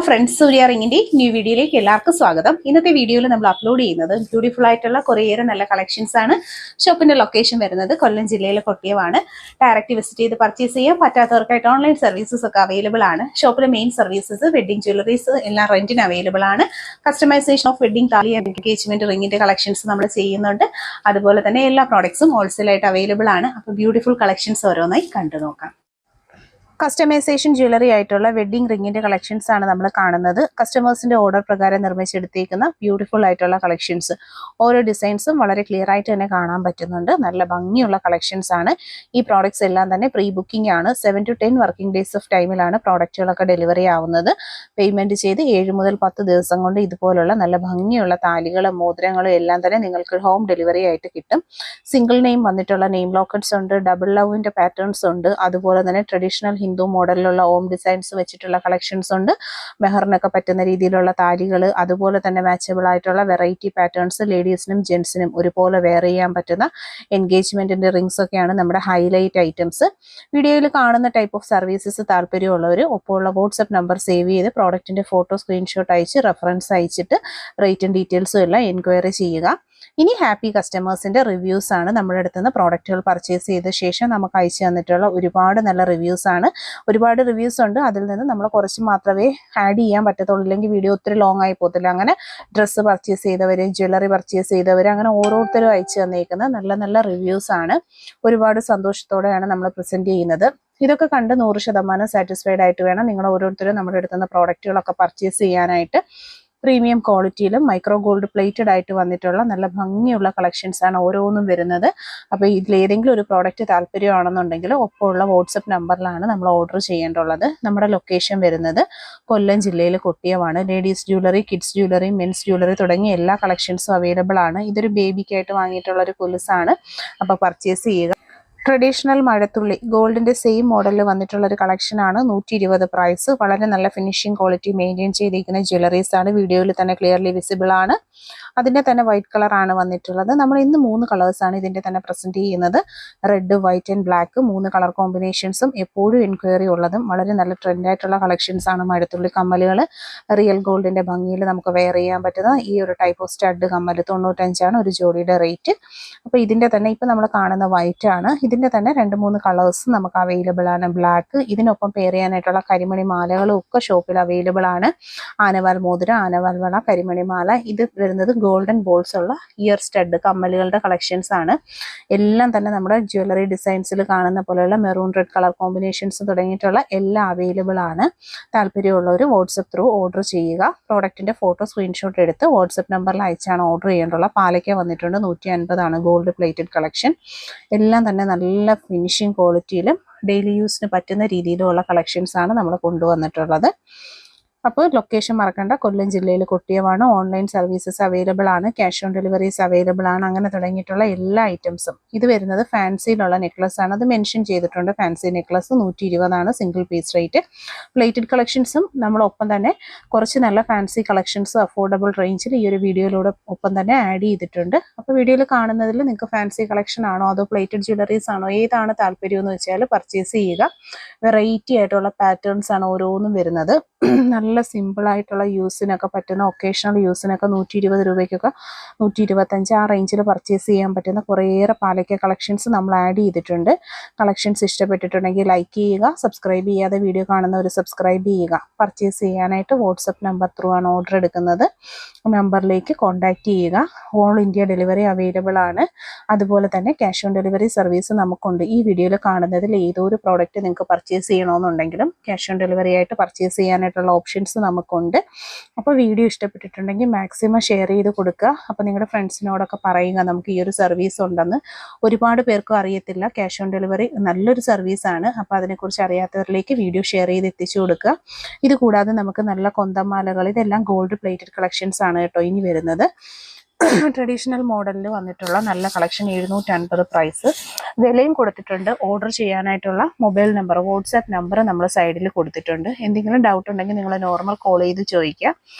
Friends സൂര്യ റിങ്ങിന്റെ new വീഡിയോയിലേക്ക് എല്ലാവർക്കും സ്വാഗതം. ഇന്നത്തെ വീഡിയോയിൽ നമ്മൾ അപ്ലോഡ് ചെയ്യുന്നത് ബ്യൂട്ടിഫുൾ ആയിട്ടുള്ള കുറേയേറെ നല്ല കളക്ഷൻസ് ആണ്. ഷോപ്പിന്റെ ലൊക്കേഷൻ വരുന്നത് കൊല്ലം ജില്ലയിലെ കൊട്ടിയമാണ്. ഡയറക്റ്റ് വിസിറ്റ് ചെയ്ത് പർച്ചേസ് ചെയ്യാം. പറ്റാത്തവർക്കായിട്ട് ഓൺലൈൻ സർവീസസ് ഒക്കെ അവൈലബിൾ ആണ്. ഷോപ്പിലെ മെയിൻ സർവീസസ് വെഡിങ് ജ്വല്ലറീസ് എല്ലാം റെന്റിന് അവൈലബിൾ ആണ്. കസ്റ്റമൈസേഷൻ ഓഫ് വെഡിങ് താലി എൻഗേജ്മെന്റ് റിങ്ങിന്റെ കളക്ഷൻസ് നമ്മൾ ചെയ്യുന്നുണ്ട്. അതുപോലെ തന്നെ എല്ലാ പ്രോഡക്ട്സും ഹോൾസെയിൽ ആയിട്ട് അവൈലബിൾ ആണ്. അപ്പോൾ ബ്യൂട്ടിഫുൾ കളക്ഷൻസ് ഓരോന്നായി കണ്ടു നോക്കാം. കസ്റ്റമൈസേഷൻ ജ്വല്ലറി ആയിട്ടുള്ള വെഡിങ് റിങ്ങിന്റെ കളക്ഷൻസ് ആണ് നമ്മൾ കാണുന്നത്. കസ്റ്റമേഴ്സിന്റെ ഓർഡർ പ്രകാരം നിർമ്മിച്ചെടുത്തേക്കുന്ന ബ്യൂട്ടിഫുൾ ആയിട്ടുള്ള കളക്ഷൻസ്. ഓരോ ഡിസൈൻസും വളരെ ക്ലിയർ ആയിട്ട് തന്നെ കാണാൻ പറ്റുന്നുണ്ട്. നല്ല ഭംഗിയുള്ള കളക്ഷൻസ് ആണ്. ഈ പ്രോഡക്ട്സ് എല്ലാം തന്നെ പ്രീ ബുക്കിംഗ് ആണ്. 7 to 10 വർക്കിംഗ് ഡേയ്സ് ഓഫ് ടൈമിലാണ് പ്രോഡക്റ്റുകളൊക്കെ ഡെലിവറി ആവുന്നത്. പേയ്മെന്റ് ചെയ്ത് 7 മുതൽ 10 ദിവസം കൊണ്ട് ഇതുപോലുള്ള നല്ല ഭംഗിയുള്ള താലികളും മോതിരങ്ങളും എല്ലാം തന്നെ നിങ്ങൾക്ക് ഹോം ഡെലിവറി ആയിട്ട് കിട്ടും. സിംഗിൾ നെയിം വന്നിട്ടുള്ള നെയിം ലോക്കറ്റ്സ് ഉണ്ട്, ഡബിൾ ലവിന്റെ പാറ്റേൺസ് ഉണ്ട്, അതുപോലെ തന്നെ ട്രഡീഷണൽ ഹിന്ദു മോഡലിലുള്ള ഓം ഡിസൈൻസ് വെച്ചിട്ടുള്ള കളക്ഷൻസ് ഉണ്ട്. മെഹറിനൊക്കെ പറ്റുന്ന രീതിയിലുള്ള താലികൾ, അതുപോലെ തന്നെ മാച്ചബിൾ ആയിട്ടുള്ള വെറൈറ്റി പാറ്റേൺസ് ലേഡീസിനും ജെന്റ്സിനും ഒരുപോലെ വെയർ ചെയ്യാൻ പറ്റുന്ന എൻഗേജ്മെന്റിന്റെ റിങ്സ് ഒക്കെയാണ് നമ്മുടെ ഹൈലൈറ്റ് ഐറ്റംസ്. വീഡിയോയിൽ കാണുന്ന ടൈപ്പ് ഓഫ് സർവീസസ് താല്പര്യമുള്ളവർ ഒപ്പമുള്ള വാട്സ്ആപ്പ് നമ്പർ സേവ് ചെയ്ത് പ്രോഡക്റ്റിന്റെ ഫോട്ടോ സ്ക്രീൻഷോട്ട് അയച്ച് റെഫറൻസ് അയച്ചിട്ട് റേറ്റും ഡീറ്റെയിൽസും എല്ലാം എൻക്വയറി ചെയ്യുക. ഇനി ഹാപ്പി കസ്റ്റമേഴ്സിന്റെ റിവ്യൂസ് ആണ്. നമ്മുടെ അടുത്ത് നിന്ന് പ്രോഡക്റ്റുകൾ പർച്ചേസ് ചെയ്ത ശേഷം നമുക്ക് അയച്ചു തന്നിട്ടുള്ള ഒരുപാട് നല്ല റിവ്യൂസ് ആണ്. ഒരുപാട് റിവ്യൂസ് ഉണ്ട്. അതിൽ നിന്ന് നമ്മൾ കുറച്ച് മാത്രമേ ആഡ് ചെയ്യാൻ പറ്റത്തുള്ളൂ, ഇല്ലെങ്കിൽ വീഡിയോ ഒത്തിരി ലോങ് ആയി പോകത്തില്ല. അങ്ങനെ ഡ്രസ്സ് പർച്ചേസ് ചെയ്തവര്, ജ്വല്ലറി പർച്ചേസ് ചെയ്തവര്, അങ്ങനെ ഓരോരുത്തരും അയച്ചു തന്നേക്കുന്ന നല്ല നല്ല റിവ്യൂസ് ആണ്. ഒരുപാട് സന്തോഷത്തോടെയാണ് നമ്മൾ പ്രസന്റ് ചെയ്യുന്നത്. ഇതൊക്കെ കണ്ട് 100% സാറ്റിസ്ഫൈഡ് ആയിട്ട് വേണം നിങ്ങൾ ഓരോരുത്തരും നമ്മുടെ അടുത്തുനിന്ന് പ്രോഡക്റ്റുകളൊക്കെ പർച്ചേസ് ചെയ്യാനായിട്ട്. പ്രീമിയം ക്വാളിറ്റിയിലും മൈക്രോ ഗോൾഡ് പ്ലേറ്റഡ് ആയിട്ട് വന്നിട്ടുള്ള നല്ല ഭംഗിയുള്ള കളക്ഷൻസ് ആണ് ഓരോന്നും വരുന്നത്. അപ്പോൾ ഇതിലേതെങ്കിലും ഒരു പ്രോഡക്റ്റ് താല്പര്യമാണെന്നുണ്ടെങ്കിൽ ഒപ്പമുള്ള വാട്സപ്പ് നമ്പറിലാണ് നമ്മൾ ഓർഡർ ചെയ്യേണ്ടുള്ളത്. നമ്മുടെ ലൊക്കേഷൻ വരുന്നത് കൊല്ലം ജില്ലയിൽ കൊട്ടിയമാണ്. Ladies jewellery, kids jewellery, mens jewellery തുടങ്ങിയ എല്ലാ കളക്ഷൻസും അവൈലബിൾ ആണ്. ഇതൊരു ബേബിക്കായിട്ട് വാങ്ങിയിട്ടുള്ള ഒരു കൊലുസാണ്. അപ്പോൾ പർച്ചേസ് ചെയ്യുക. ട്രഡീഷണൽ മഴത്തുള്ളി ഗോൾഡിന്റെ സെയിം മോഡലിൽ വന്നിട്ടുള്ള ഒരു കളക്ഷൻ ആണ്. 120 പ്രൈസ്. വളരെ നല്ല ഫിനിഷിംഗ് ക്വാളിറ്റി മെയിൻറ്റെയിൻ ചെയ്തിരിക്കുന്ന ജ്വല്ലറീസ് ആണ്. വീഡിയോയിൽ തന്നെ ക്ലിയർലി വിസിബിൾ ആണ്. അതിന്റെ തന്നെ വൈറ്റ് കളർ ആണ് വന്നിട്ടുള്ളത്. നമ്മൾ ഇന്ന് 3 കളേഴ്സ് ആണ് ഇതിന്റെ തന്നെ പ്രസന്റ് ചെയ്യുന്നത്. Red, white and black 3 colour കോമ്പിനേഷൻസും എപ്പോഴും എൻക്വയറി ഉള്ളതും വളരെ നല്ല ട്രെൻഡ് ആയിട്ടുള്ള കളക്ഷൻസ് ആണ്. മഴത്തുള്ളി കമ്മലുകൾ റിയൽ ഗോൾഡിന്റെ ഭംഗിയിൽ നമുക്ക് വെയർ ചെയ്യാൻ പറ്റുന്ന ഈ ഒരു ടൈപ്പ് ഓഫ് സ്റ്റഡ് കമ്മൽ 95 ആണ് ഒരു ജോഡിയുടെ റേറ്റ്. അപ്പോൾ ഇതിന്റെ തന്നെ ഇപ്പൊ നമ്മൾ കാണുന്ന വൈറ്റ് ആണ്. ഇതിന്റെ തന്നെ 2-3 കളേഴ്സ് നമുക്ക് അവൈലബിൾ ആണ്. ബ്ലാക്ക്, ഇതിനൊപ്പം പെയർ ചെയ്യാനായിട്ടുള്ള കരിമണി മാലകളും ഒക്കെ ഷോപ്പിൽ അവൈലബിൾ ആണ്. ആനവാൽ മോതിരം, ആനവാൽ വള, കരിമണി മാല. ഇത് വരുന്നത് ഗോൾഡൻ ബോൾസ് ഉള്ള ഇയർ സ്റ്റഡ് കമ്മലുകളുടെ കളക്ഷൻസ് ആണ്. എല്ലാം തന്നെ നമ്മുടെ ജ്വല്ലറി ഡിസൈൻസിൽ കാണുന്ന പോലെയുള്ള മെറൂൺ റെഡ് കളർ കോമ്പിനേഷൻസ് തുടങ്ങിയിട്ടുള്ള എല്ലാം അവൈലബിൾ ആണ്. താല്പര്യമുള്ളവർ വാട്സപ്പ് ത്രൂ ഓർഡർ ചെയ്യുക. പ്രോഡക്റ്റിന്റെ ഫോട്ടോ സ്ക്രീൻഷോട്ട് എടുത്ത് വാട്സപ്പ് നമ്പറിൽ അയച്ചാണ് ഓർഡർ ചെയ്യേണ്ടുള്ള. പാലയ്ക്ക വന്നിട്ടുണ്ട് 150 ആണ് ഗോൾഡ് പ്ലേറ്റഡ് കളക്ഷൻ. എല്ലാം തന്നെ നല്ല ഫിനിഷിംഗ് ക്വാളിറ്റിയിലും ഡെയിലി യൂസിന് പറ്റുന്ന രീതിയിലുള്ള കളക്ഷൻസ് ആണ് നമ്മൾ കൊണ്ടുവന്നിട്ടുള്ളത്. അപ്പോൾ ലൊക്കേഷൻ മറക്കണ്ട, കൊല്ലം ജില്ലയിൽ കൊട്ടിയമാണ്. ഓൺലൈൻ സർവീസസ് അവൈലബിൾ ആണ്. ക്യാഷ് ഓൺ ഡെലിവറീസ് അവൈലബിൾ ആണ്. അങ്ങനെ തുടങ്ങിയിട്ടുള്ള എല്ലാ ഐറ്റംസും. ഇത് വരുന്നത് ഫാൻസിയിലുള്ള നെക്ലസ് ആണ്. അത് മെൻഷൻ ചെയ്തിട്ടുണ്ട്. ഫാൻസി നെക്ലസ് 120 ആണ് സിംഗിൾ പീസ് റേറ്റ്. പ്ലേറ്റഡ് കളക്ഷൻസും നമ്മൾ ഒപ്പം തന്നെ കുറച്ച് നല്ല ഫാൻസി കളക്ഷൻസ് അഫോർഡബിൾ റേഞ്ചിൽ ഈ ഒരു വീഡിയോയിലൂടെ ഒപ്പം തന്നെ ആഡ് ചെയ്തിട്ടുണ്ട്. അപ്പോൾ വീഡിയോയിൽ കാണുന്നതിൽ നിങ്ങൾക്ക് ഫാൻസി കളക്ഷൻ ആണോ അതോ പ്ലേറ്റഡ് ജ്വല്ലറീസ് ആണോ ഏതാണ് താല്പര്യം എന്ന് വെച്ചാൽ പർച്ചേസ് ചെയ്യുക. വെറൈറ്റി ആയിട്ടുള്ള പാറ്റേൺസ് ആണ് ഓരോന്നും വരുന്നത്. നല്ല സിമ്പിൾ ആയിട്ടുള്ള യൂസിനൊക്കെ പറ്റുന്ന ഒക്കേഷണൽ യൂസിനൊക്കെ 120 രൂപയ്ക്കൊക്കെ 125 ആ റേഞ്ചിൽ പർച്ചേസ് ചെയ്യാൻ പറ്റുന്ന കുറേയേറെ പാലയ്ക്ക കളക്ഷൻസ് നമ്മൾ ആഡ് ചെയ്തിട്ടുണ്ട്. കളക്ഷൻസ് ഇഷ്ടപ്പെട്ടിട്ടുണ്ടെങ്കിൽ ലൈക്ക് ചെയ്യുക. സബ്സ്ക്രൈബ് ചെയ്യാതെ വീഡിയോ കാണുന്നവർ സബ്സ്ക്രൈബ് ചെയ്യുക. പർച്ചേസ് ചെയ്യാനായിട്ട് വാട്സപ്പ് നമ്പർ ത്രൂ ആണ് ഓർഡർ എടുക്കുന്നത്. നമ്പറിലേക്ക് കോൺടാക്ട് ചെയ്യുക. ഓൾ ഇന്ത്യ ഡെലിവറി അവൈലബിൾ ആണ്. അതുപോലെ തന്നെ ക്യാഷ് ഓൺ ഡെലിവറി സർവീസ് നമുക്കുണ്ട്. ഈ വീഡിയോയിൽ കാണുന്നതിൽ ഏതൊരു പ്രോഡക്റ്റ് നിങ്ങൾക്ക് പർച്ചേസ് ചെയ്യണമെന്നുണ്ടെങ്കിലും ക്യാഷ് ഓൺ ഡെലിവറി ആയിട്ട് പർച്ചേസ് ചെയ്യാനായിട്ടുള്ള ഓപ്ഷൻസ് നമുക്കുണ്ട്. അപ്പോൾ വീഡിയോ ഇഷ്ടപ്പെട്ടിട്ടുണ്ടെങ്കിൽ മാക്സിമം ഷെയർ ചെയ്ത് കൊടുക്കുക. അപ്പോൾ നിങ്ങളുടെ ഫ്രണ്ട്സിനോടൊക്കെ പറയുക നമുക്ക് ഈ ഒരു സർവീസ് ഉണ്ടെന്ന്. ഒരുപാട് പേർക്കും അറിയത്തില്ല. ക്യാഷ് ഓൺ ഡെലിവറി നല്ലൊരു സർവീസാണ്. അപ്പോൾ അതിനെക്കുറിച്ച് അറിയാത്തവരിലേക്ക് വീഡിയോ ഷെയർ ചെയ്ത് എത്തിച്ചു കൊടുക്കുക. ഇത് കൂടാതെ നമുക്ക് നല്ല കൊന്തമാലകൾ, ഇതെല്ലാം ഗോൾഡ് പ്ലേറ്റഡ് കളക്ഷൻസ് ആണ് കേട്ടോ ഇനി വരുന്നത്. ട്രഡീഷണൽ മോഡലിൽ വന്നിട്ടുള്ള നല്ല കളക്ഷൻ 750 പ്രൈസ്. വിലയും കൊടുത്തിട്ടുണ്ട്. ഓർഡർ ചെയ്യാനായിട്ടുള്ള മൊബൈൽ നമ്പർ, വാട്സാപ്പ് നമ്പർ നമ്മൾ സൈഡിൽ കൊടുത്തിട്ടുണ്ട്. എന്തെങ്കിലും ഡൗട്ട് ഉണ്ടെങ്കിൽ നിങ്ങൾ നോർമൽ കോൾ ചെയ്ത് ചോദിക്കുക.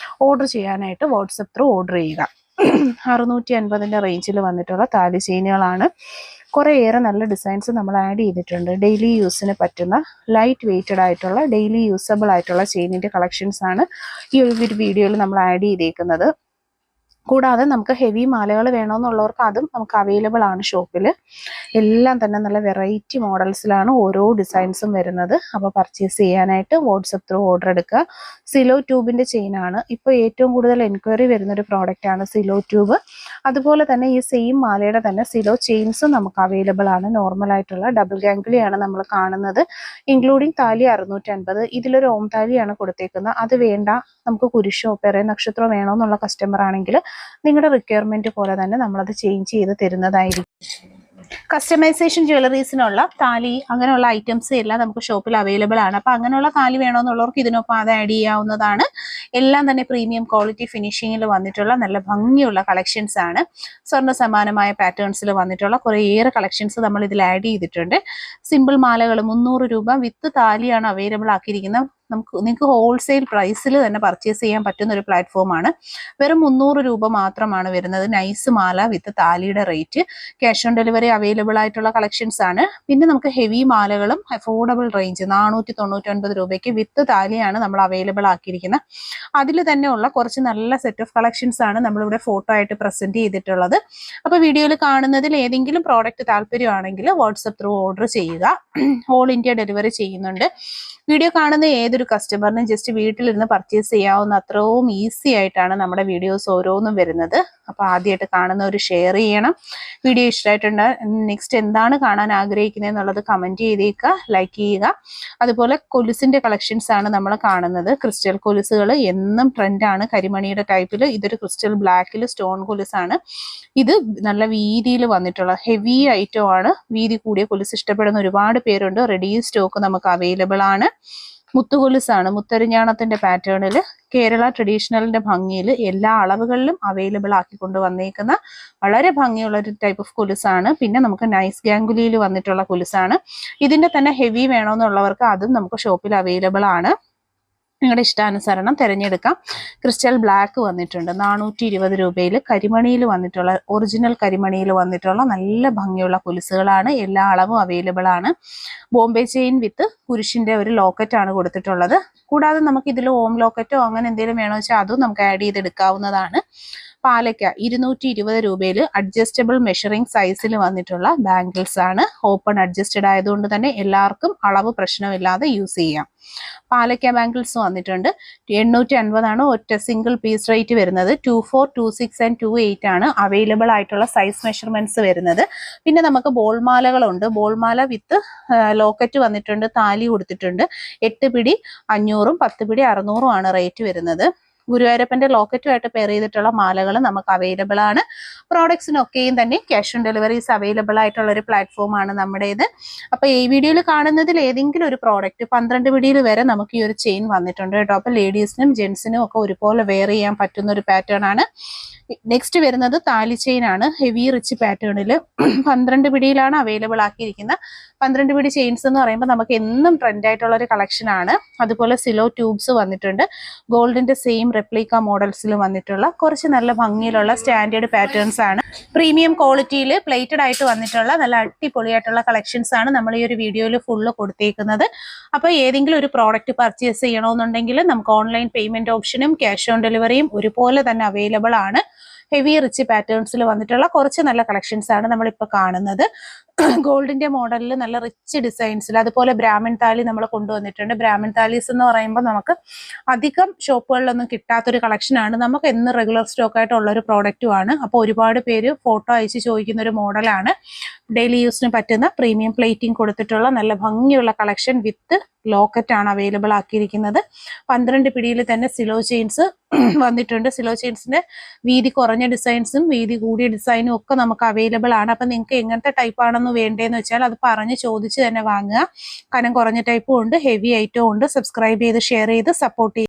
ഓർഡർ ചെയ്യാനായിട്ട് വാട്സാപ്പ് ത്രൂ ഓർഡർ ചെയ്യുക. 650 റേഞ്ചിൽ വന്നിട്ടുള്ള താലി ചെയിനുകളാണ്. കുറേയേറെ നല്ല ഡിസൈൻസ് നമ്മൾ ആഡ് ചെയ്തിട്ടുണ്ട്. ഡെയിലി യൂസിന് പറ്റുന്ന ലൈറ്റ് വെയ്റ്റഡ് ആയിട്ടുള്ള ഡെയിലി യൂസബിൾ ആയിട്ടുള്ള ചെയിനിൻ്റെ കളക്ഷൻസ് ആണ് ഈ ഒരു വീഡിയോയിൽ നമ്മൾ ആഡ് ചെയ്തേക്കുന്നത്. കൂടാതെ നമുക്ക് ഹെവി മാലകൾ വേണമെന്നുള്ളവർക്ക് അതും നമുക്ക് അവൈലബിൾ ആണ് ഷോപ്പിൽ. എല്ലാം തന്നെ നല്ല വെറൈറ്റി മോഡൽസിലാണ് ഓരോ ഡിസൈൻസും വരുന്നത്. അപ്പോൾ പർച്ചേസ് ചെയ്യാനായിട്ട് വാട്സപ്പ് ത്രൂ ഓർഡർ എടുക്കുക. സിലോ ട്യൂബിൻ്റെ ചെയിനാണ് ഇപ്പോൾ ഏറ്റവും കൂടുതൽ എൻക്വയറി വരുന്നൊരു പ്രോഡക്റ്റാണ് സിലോ ട്യൂബ്. അതുപോലെ തന്നെ ഈ സെയിം മാലയുടെ തന്നെ സിലോ ചെയിൻസും നമുക്ക് അവൈലബിൾ ആണ്. നോർമലായിട്ടുള്ള ഡബിൾ ഗാംഗിളിയാണ് നമ്മൾ കാണുന്നത്. ഇൻക്ലൂഡിങ് താലി 650. ഇതിലൊരു ഓം താലിയാണ് കൊടുത്തേക്കുന്നത്. അത് വേണ്ട, നമുക്ക് കുരിശോ പെറേ നക്ഷത്രമോ വേണമെന്നുള്ള കസ്റ്റമർ ആണെങ്കിൽ നിങ്ങളുടെ റിക്വയർമെന്റ് പോലെ തന്നെ നമ്മളത് ചേഞ്ച് ചെയ്ത് തരുന്നതായിരിക്കും. കസ്റ്റമൈസേഷൻ ജ്വല്ലറീസിനുള്ള താലി അങ്ങനെയുള്ള ഐറ്റംസ് എല്ലാം നമുക്ക് ഷോപ്പിൽ അവൈലബിൾ ആണ്. അപ്പോൾ അങ്ങനെയുള്ള താലി വേണമെന്നുള്ളവർക്ക് ഇതിനൊപ്പം അത് ആഡ് ചെയ്യാവുന്നതാണ്. എല്ലാം തന്നെ പ്രീമിയം ക്വാളിറ്റി ഫിനിഷിങ്ങിൽ വന്നിട്ടുള്ള നല്ല ഭംഗിയുള്ള കളക്ഷൻസ് ആണ്. സ്വർണ്ണ സമാനമായ പാറ്റേൺസിൽ വന്നിട്ടുള്ള കുറേയേറെ കളക്ഷൻസ് നമ്മൾ ഇതിൽ ആഡ് ചെയ്തിട്ടുണ്ട്. സിമ്പിൾ മാലകൾ 300 രൂപ വിത്ത് താലിയാണ് അവൈലബിൾ ആക്കിയിരിക്കുന്നത്. നിങ്ങൾക്ക് ഹോൾസെയിൽ പ്രൈസിൽ തന്നെ പർച്ചേസ് ചെയ്യാൻ പറ്റുന്ന ഒരു പ്ലാറ്റ്ഫോമാണ്. വെറും 300 രൂപ മാത്രമാണ് വരുന്നത് നൈസ് മാല വിത്ത് താലിയുടെ rate. Cash on delivery available ആയിട്ടുള്ള കളക്ഷൻസ് ആണ്. പിന്നെ നമുക്ക് ഹെവി മാലകളും അഫോർഡബിൾ റേഞ്ച് 499 രൂപയ്ക്ക് വിത്ത് താലിയാണ് നമ്മൾ അവൈലബിൾ ആക്കിയിരിക്കുന്നത്. അതിൽ തന്നെ ഉള്ള കുറച്ച് നല്ല സെറ്റ് ഓഫ് കളക്ഷൻസ് ആണ് നമ്മളിവിടെ ഫോട്ടോ ആയിട്ട് പ്രസന്റ് ചെയ്തിട്ടുള്ളത്. അപ്പോൾ വീഡിയോയിൽ കാണുന്നതിൽ ഏതെങ്കിലും പ്രോഡക്റ്റ് താല്പര്യമാണെങ്കിൽ വാട്സപ്പ് ത്രൂ ഓർഡർ ചെയ്യുക. ഓൾ ഇന്ത്യ ഡെലിവറി ചെയ്യുന്നുണ്ട്. വീഡിയോ കാണുന്ന ഏതൊരു കസ്റ്റമറിനും ജസ്റ്റ് വീട്ടിലിരുന്ന് പർച്ചേസ് ചെയ്യാവുന്ന അത്രയും ഈസി ആയിട്ടാണ് നമ്മുടെ വീഡിയോസ് ഓരോന്നും വരുന്നത്. അപ്പോൾ ആദ്യമായിട്ട് കാണുന്നവർ ഷെയർ ചെയ്യണം. വീഡിയോ ഇഷ്ടമായിട്ടുണ്ട്, നെക്സ്റ്റ് എന്താണ് കാണാൻ ആഗ്രഹിക്കുന്നത് എന്നുള്ളത് കമൻറ്റ് ചെയ്തേക്കുക, ലൈക്ക് ചെയ്യുക. അതുപോലെ കൊലുസിൻ്റെ കളക്ഷൻസ് ആണ് നമ്മൾ കാണുന്നത്. ക്രിസ്റ്റൽ കൊലുസുകൾ എന്നും ട്രെൻഡാണ്. കരിമണിയുടെ ടൈപ്പിൽ ഇതൊരു ക്രിസ്റ്റൽ ബ്ലാക്കിൽ സ്റ്റോൺ കൊലുസാണ്. ഇത് നല്ല വീതിയിൽ വന്നിട്ടുള്ള ഹെവി ഐറ്റം ആണ്. വീതി കൂടിയ കൊലുസ് ഇഷ്ടപ്പെടുന്ന ഒരുപാട് പേരുണ്ട്. റെഡി സ്റ്റോക്ക് നമുക്ക് അവൈലബിൾ ആണ്. മുത്തുകൊലുസാണ്. മുത്തരിഞ്ഞാണത്തിന്റെ പാറ്റേണിൽ കേരള ട്രഡീഷണലിന്റെ ഭംഗിയിൽ എല്ലാ അളവുകളിലും അവൈലബിൾ ആക്കിക്കൊണ്ട് വന്നേക്കുന്ന വളരെ ഭംഗിയുള്ള ഒരു ടൈപ്പ് ഓഫ് കൊലുസാണ്. പിന്നെ നമുക്ക് നൈസ് ഗാംഗുലിയിൽ വന്നിട്ടുള്ള കൊലുസാണ്. ഇതിന്റെ തന്നെ ഹെവി വേണമെന്നുള്ളവർക്ക് അതും നമുക്ക് ഷോപ്പിൽ അവൈലബിൾ ആണ്. നിങ്ങളുടെ ഇഷ്ടാനുസരണം തിരഞ്ഞെടുക്കാം. ക്രിസ്റ്റൽ ബ്ലാക്ക് വന്നിട്ടുണ്ട് 420 രൂപയിൽ. കരിമണിയിൽ വന്നിട്ടുള്ള ഒറിജിനൽ കരിമണിയിൽ വന്നിട്ടുള്ള നല്ല ഭംഗിയുള്ള കൊലുസുകളാണ്. എല്ലാ അളവും അവൈലബിൾ ആണ്. ബോംബെ ചെയിൻ വിത്ത് കുരിശിന്റെ ഒരു ലോക്കറ്റാണ് കൊടുത്തിട്ടുള്ളത്. കൂടാതെ നമുക്ക് ഇതിൽ ഓം ലോക്കറ്റോ അങ്ങനെ എന്തെങ്കിലും വേണമെന്ന് വെച്ചാൽ അതും നമുക്ക് ആഡ് ചെയ്തെടുക്കാവുന്നതാണ്. പാലക്ക 220 രൂപയിൽ അഡ്ജസ്റ്റബിൾ മെഷറിംഗ് സൈസിൽ വന്നിട്ടുള്ള ബാംഗിൾസ് ആണ്. ഓപ്പൺ അഡ്ജസ്റ്റഡ് ആയതുകൊണ്ട് തന്നെ എല്ലാവർക്കും അളവ് പ്രശ്നമില്ലാതെ യൂസ് ചെയ്യാം. പാലക്ക ബാംഗിൾസ് വന്നിട്ടുണ്ട്. 850 ആണ് ഒറ്റ സിംഗിൾ പീസ് റേറ്റ് വരുന്നത്. 24, 26 ആൻഡ് 28 ആണ് അവൈലബിൾ ആയിട്ടുള്ള സൈസ് മെഷർമെന്റ്സ് വരുന്നത്. പിന്നെ നമുക്ക് ബോൾമാലകളുണ്ട്. ബോൾമാല വിത്ത് ലോക്കറ്റ് വന്നിട്ടുണ്ട്, താലി കൊടുത്തിട്ടുണ്ട്. 8 പിടി 500, 10 പിടി 600 ആണ് റേറ്റ് വരുന്നത്. ഗുരുവായൂരപ്പന്റെ ലോക്കറ്റുമായിട്ട് പെയർ ചെയ്തിട്ടുള്ള മാലകൾ നമുക്ക് അവൈലബിൾ ആണ്. പ്രോഡക്ട്സിനൊക്കെയും തന്നെ ക്യാഷ് ഓൺ ഡെലിവറീസ് അവൈലബിൾ ആയിട്ടുള്ള ഒരു പ്ലാറ്റ്ഫോമാണ് നമ്മുടേത്. അപ്പോൾ ഈ വീഡിയോയിൽ കാണുന്നതിൽ ഏതെങ്കിലും ഒരു പ്രോഡക്റ്റ് 12 പിടിയിൽ വരെ നമുക്ക് ഈ ഒരു ചെയിൻ വന്നിട്ടുണ്ട് കേട്ടോ. അപ്പോൾ ലേഡീസിനും ജെൻസിനും ഒക്കെ ഒരുപോലെ വെയർ ചെയ്യാൻ പറ്റുന്ന ഒരു പാറ്റേൺ ആണ്. നെക്സ്റ്റ് വരുന്നത് താലി ചെയിൻ ആണ്. ഹെവി റിച്ച് പാറ്റേണിൽ 12 പിടിയിലാണ് അവൈലബിൾ ആക്കിയിരിക്കുന്നത്. 12 പിടി ചെയിൻസ് എന്ന് പറയുമ്പോൾ നമുക്ക് എന്നും ട്രെൻഡ് ആയിട്ടുള്ള ഒരു കളക്ഷൻ ആണ്. അതുപോലെ സിലോ ട്യൂബ്സ് വന്നിട്ടുണ്ട്. ഗോൾഡിന്റെ സെയിം റെപ്ലിക്ക മോഡൽസിൽ വന്നിട്ടുള്ള കുറച്ച് നല്ല ഭംഗിയിലുള്ള സ്റ്റാൻഡേർഡ് പാറ്റേൺസ് ആണ്. പ്രീമിയം ക്വാളിറ്റിയിൽ പ്ലേറ്റഡ് ആയിട്ട് വന്നിട്ടുള്ള നല്ല അടിപൊളിയായിട്ടുള്ള കളക്ഷൻസ് ആണ് നമ്മൾ ഈ ഒരു വീഡിയോയിൽ ഫുള്ള് കൊടുത്തേക്കുന്നത്. അപ്പോൾ ഏതെങ്കിലും ഒരു പ്രോഡക്റ്റ് പർച്ചേസ് ചെയ്യണമെന്നുണ്ടെങ്കിൽ നമുക്ക് ഓൺലൈൻ പേയ്മെന്റ് ഓപ്ഷനും ക്യാഷ് ഓൺ ഡെലിവറിയും ഒരുപോലെ തന്നെ അവൈലബിൾ ആണ്. ഹെവി റിച്ച് പാറ്റേൺസിൽ വന്നിട്ടുള്ള കുറച്ച് നല്ല കളക്ഷൻസ് ആണ് നമ്മളിപ്പോൾ കാണുന്നത്. ഗോൾഡിന്റെ മോഡലിൽ നല്ല റിച്ച് ഡിസൈൻസിൽ അതുപോലെ ബ്രാഹ്മൺ താലി നമ്മൾ കൊണ്ടുവന്നിട്ടുണ്ട്. ബ്രാഹ്മൺ താലീസ് എന്ന് പറയുമ്പോൾ നമുക്ക് അധികം ഷോപ്പുകളിലൊന്നും കിട്ടാത്തൊരു കളക്ഷനാണ്. നമുക്ക് എന്ന് റെഗുലർ സ്റ്റോക്ക് ആയിട്ടുള്ള ഒരു പ്രോഡക്റ്റുമാണ്. അപ്പോൾ ഒരുപാട് പേര് ഫോട്ടോ അയച്ച് ചോദിക്കുന്ന ഒരു മോഡലാണ്. ഡെയിലി യൂസിന് പറ്റുന്ന പ്രീമിയം പ്ലേറ്റിംഗ് കൊടുത്തിട്ടുള്ള നല്ല ഭംഗിയുള്ള കളക്ഷൻ വിത്ത് ലോക്കറ്റ് ആണ് അവൈലബിൾ ആക്കിയിരിക്കുന്നത്. 12 പിടിയിൽ തന്നെ സിലോ ചെയിൻസ് വന്നിട്ടുണ്ട്. സിലോ ചെയിൻസിന്റെ വീതി കുറഞ്ഞ ഡിസൈൻസും വീതി കൂടിയ ഡിസൈനും ഒക്കെ നമുക്ക് അവൈലബിൾ ആണ്. അപ്പം നിങ്ങൾക്ക് എങ്ങനത്തെ ടൈപ്പ് ആണെന്ന് വേണ്ടതെന്ന് വെച്ചാൽ അത് പറഞ്ഞ് ചോദിച്ച് തന്നെ വാങ്ങുക. കനം കുറഞ്ഞ ടൈപ്പും ഉണ്ട്, ഹെവി ഐറ്റവും ഉണ്ട്. സബ്സ്ക്രൈബ് ചെയ്ത് ഷെയർ ചെയ്ത് സപ്പോർട്ട് ചെയ്യുക.